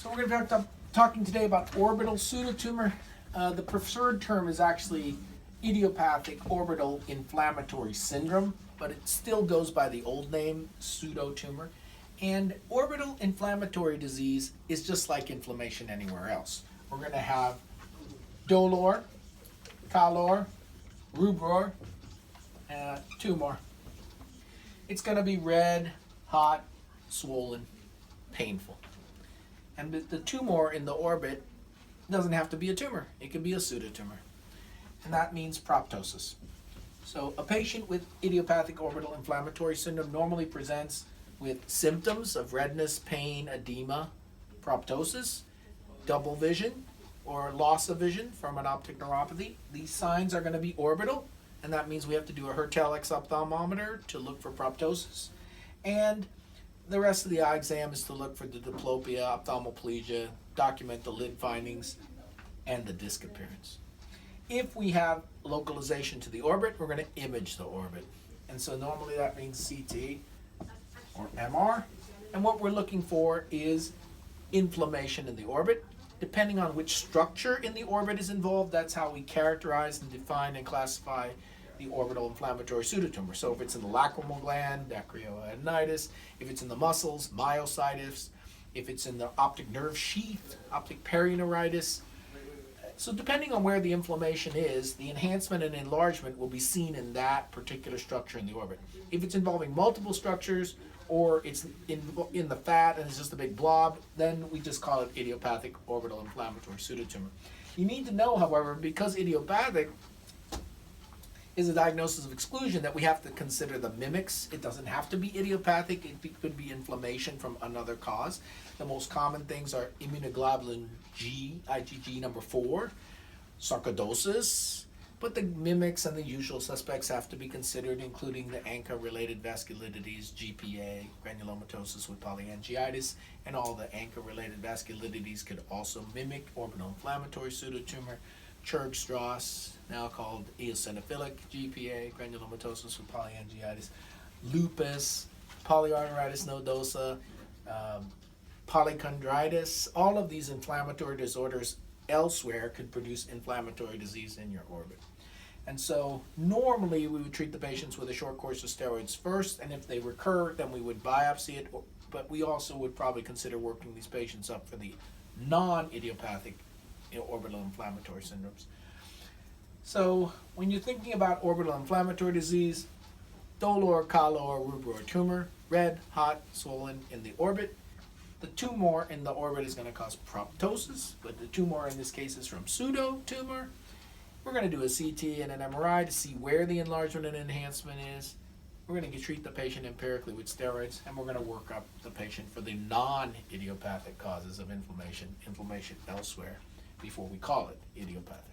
So we're going to be talking today about orbital pseudotumor. The preferred term is actually idiopathic orbital inflammatory syndrome, but it still goes by the old name, pseudotumor. And orbital inflammatory disease is just like inflammation anywhere else. We're going to have dolor, calor, rubor, tumor. It's going to be red, hot, swollen, painful. And the tumor in the orbit doesn't have to be a tumor. It could be a pseudotumor. And that means proptosis. So a patient with idiopathic orbital inflammatory syndrome normally presents with symptoms of redness, pain, edema, proptosis, double vision, or loss of vision from an optic neuropathy. These signs are going to be orbital, and that means we have to do a Hertel-X ophthalmometer to look for proptosis. And the rest of the eye exam is to look for the diplopia, ophthalmoplegia, document the lid findings, and the disc appearance. If we have localization to the orbit, we're going to image the orbit. And so normally that means CT or MR. And what we're looking for is inflammation in the orbit. Depending on which structure in the orbit is involved, that's how we characterize and define and classify the orbital inflammatory pseudotumor. So if it's in the lacrimal gland, dacryoadenitis; if it's in the muscles, myositis; if it's in the optic nerve sheath, optic perineuritis. So depending on where the inflammation is, the enhancement and enlargement will be seen in that particular structure in the orbit. If it's involving multiple structures, or it's in the fat and it's just a big blob, then we just call it idiopathic orbital inflammatory pseudotumor. You need to know, however, because idiopathic is a diagnosis of exclusion, that we have to consider the mimics. It doesn't have to be idiopathic. It could be inflammation from another cause. The most common things are immunoglobulin G, IgG number 4, sarcoidosis, but the mimics and the usual suspects have to be considered, including the ANCA-related vasculitides, GPA, granulomatosis with polyangiitis, and all the ANCA-related vasculitides could also mimic orbital inflammatory pseudotumor. Churg-Strauss, now called eosinophilic GPA, granulomatosis with polyangiitis, lupus, polyarteritis nodosa, polychondritis. All of these inflammatory disorders elsewhere could produce inflammatory disease in your orbit. And so normally we would treat the patients with a short course of steroids first, and if they recur, then we would biopsy it, but we also would probably consider working these patients up for the non-idiopathic orbital inflammatory syndromes. So when you're thinking about orbital inflammatory disease, dolor, calor, rubor tumor, red, hot, swollen in the orbit. The tumor in the orbit is going to cause proptosis, but the tumor in this case is from pseudotumor. We're going to do a CT and an MRI to see where the enlargement and enhancement is. We're going to treat the patient empirically with steroids, and we're going to work up the patient for the non-idiopathic causes of inflammation elsewhere before we call it idiopathic.